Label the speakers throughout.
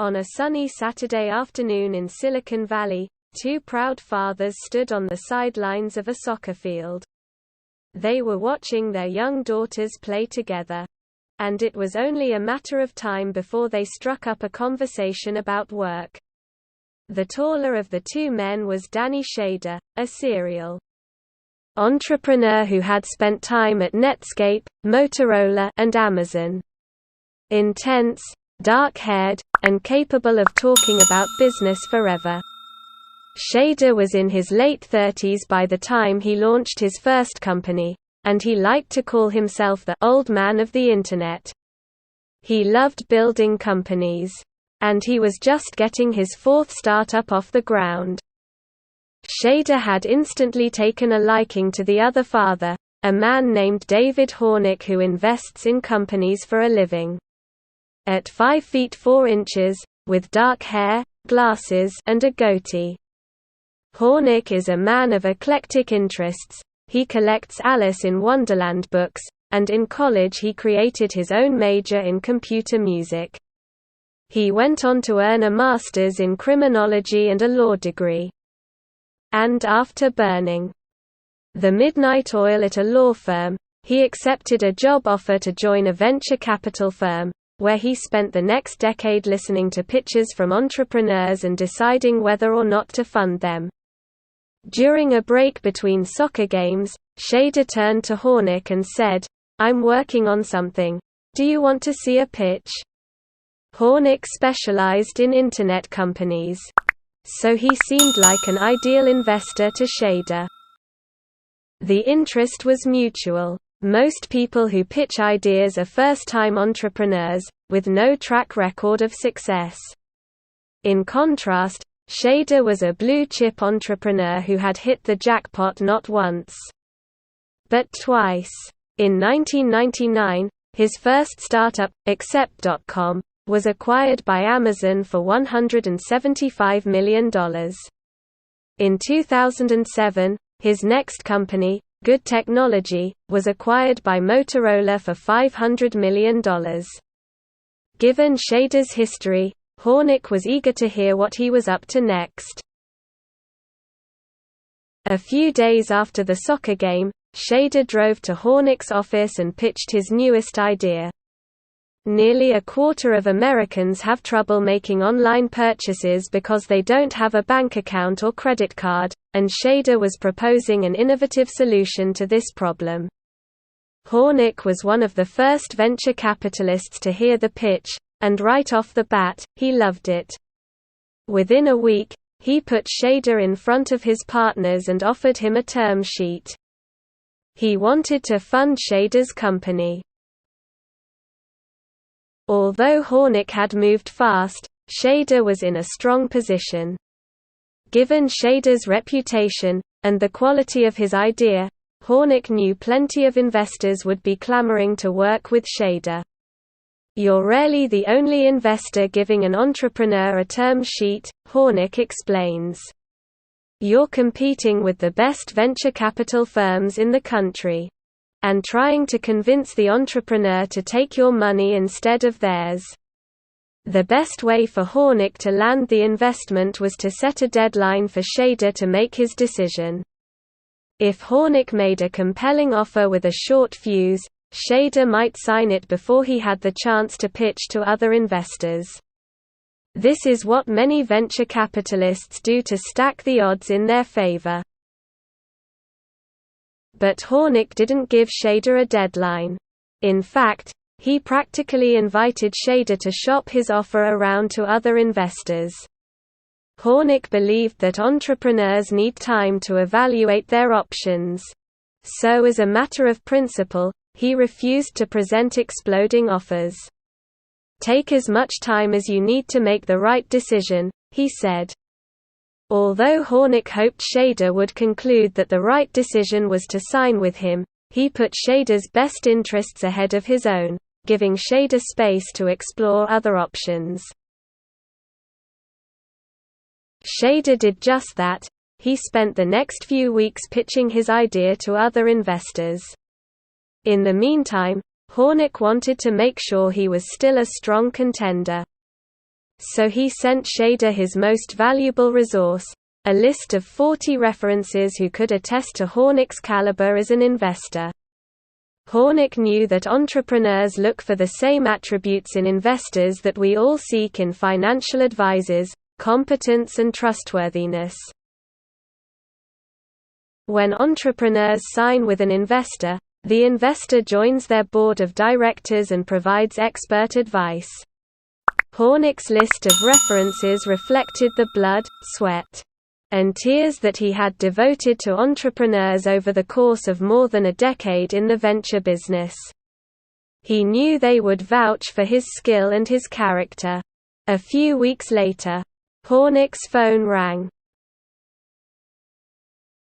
Speaker 1: On a sunny Saturday afternoon in Silicon Valley, two proud fathers stood on the sidelines of a soccer field. They were watching their young daughters play together. And it was only a matter of time before they struck up a conversation about work. The taller of the two men was Danny Shader, a serial entrepreneur who had spent time at Netscape, Motorola, and Amazon. Intense, dark-haired, and capable of talking about business forever. Shader was in his late 30s by the time he launched his first company, and he liked to call himself the old man of the Internet. He loved building companies. And he was just getting his fourth startup off the ground. Shader had instantly taken a liking to the other father, a man named David Hornick who invests in companies for a living. At 5 feet 4 inches, with dark hair, glasses, and a goatee. Hornick is a man of eclectic interests. He collects Alice in Wonderland books, and in college he created his own major in computer music. He went on to earn a master's in criminology and a law degree. And after burning the midnight oil at a law firm, he accepted a job offer to join a venture capital firm, where he spent the next decade listening to pitches from entrepreneurs and deciding whether or not to fund them. During a break between soccer games, Shader turned to Hornick and said, "I'm working on something. Do you want to see a pitch?" Hornick specialized in Internet companies. So he seemed like an ideal investor to Shader. The interest was mutual. Most people who pitch ideas are first-time entrepreneurs, with no track record of success. In contrast, Shader was a blue-chip entrepreneur who had hit the jackpot not once, but twice. In 1999, his first startup, Accept.com, was acquired by Amazon for $175 million. In 2007, his next company, Good Technology, was acquired by Motorola for $500 million. Given Shader's history, Hornick was eager to hear what he was up to next. A few days after the soccer game, Shader drove to Hornick's office and pitched his newest idea. Nearly a quarter of Americans have trouble making online purchases because they don't have a bank account or credit card, and Shader was proposing an innovative solution to this problem. Hornick was one of the first venture capitalists to hear the pitch, and right off the bat, he loved it. Within a week, he put Shader in front of his partners and offered him a term sheet. He wanted to fund Shader's company. Although Hornick had moved fast, Shader was in a strong position. Given Shader's reputation, and the quality of his idea, Hornick knew plenty of investors would be clamoring to work with Shader. "You're rarely the only investor giving an entrepreneur a term sheet," Hornick explains. "You're competing with the best venture capital firms in the country. And trying to convince the entrepreneur to take your money instead of theirs." The best way for Hornick to land the investment was to set a deadline for Shader to make his decision. If Hornick made a compelling offer with a short fuse, Shader might sign it before he had the chance to pitch to other investors. This is what many venture capitalists do to stack the odds in their favor. But Hornick didn't give Shader a deadline. In fact, he practically invited Shader to shop his offer around to other investors. Hornick believed that entrepreneurs need time to evaluate their options. So as a matter of principle, he refused to present exploding offers. "Take as much time as you need to make the right decision," he said. Although Hornick hoped Shader would conclude that the right decision was to sign with him, he put Shader's best interests ahead of his own, giving Shader space to explore other options. Shader did just that. He spent the next few weeks pitching his idea to other investors. In the meantime, Hornick wanted to make sure he was still a strong contender. So he sent Schaeder his most valuable resource, a list of 40 references who could attest to Hornick's caliber as an investor. Hornick knew that entrepreneurs look for the same attributes in investors that we all seek in financial advisors: competence and trustworthiness. When entrepreneurs sign with an investor, the investor joins their board of directors and provides expert advice. Hornick's list of references reflected the blood, sweat, and tears that he had devoted to entrepreneurs over the course of more than a decade in the venture business. He knew they would vouch for his skill and his character. A few weeks later, Hornick's phone rang.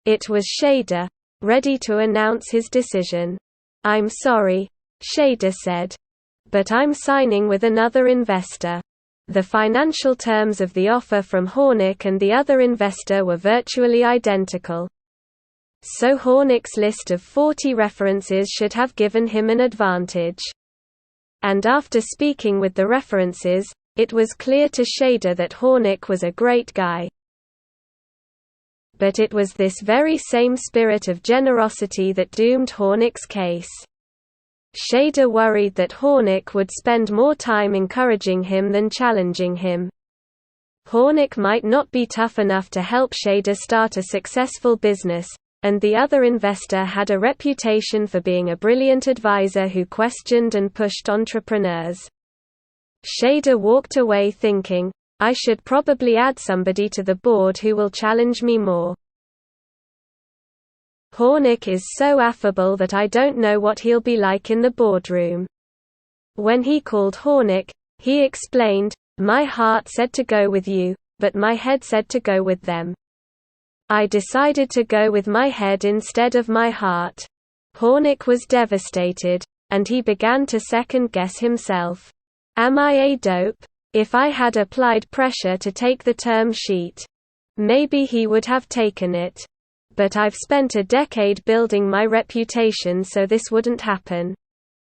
Speaker 1: It was Schaeder, ready to announce his decision. "I'm sorry," Schaeder said, "but I'm signing with another investor." The financial terms of the offer from Hornick and the other investor were virtually identical. So Hornick's list of 40 references should have given him an advantage. And after speaking with the references, it was clear to Schaeder that Hornick was a great guy. But it was this very same spirit of generosity that doomed Hornick's case. Schaeder worried that Hornick would spend more time encouraging him than challenging him. Hornick might not be tough enough to help Schaeder start a successful business, and the other investor had a reputation for being a brilliant advisor who questioned and pushed entrepreneurs. Schaeder walked away thinking, "I should probably add somebody to the board who will challenge me more. Hornick is so affable that I don't know what he'll be like in the boardroom." When he called Hornick, he explained, "My heart said to go with you, but my head said to go with them. I decided to go with my head instead of my heart." Hornick was devastated, and he began to second-guess himself. "Am I a dope? If I had applied pressure to take the term sheet, maybe he would have taken it. But I've spent a decade building my reputation so this wouldn't happen."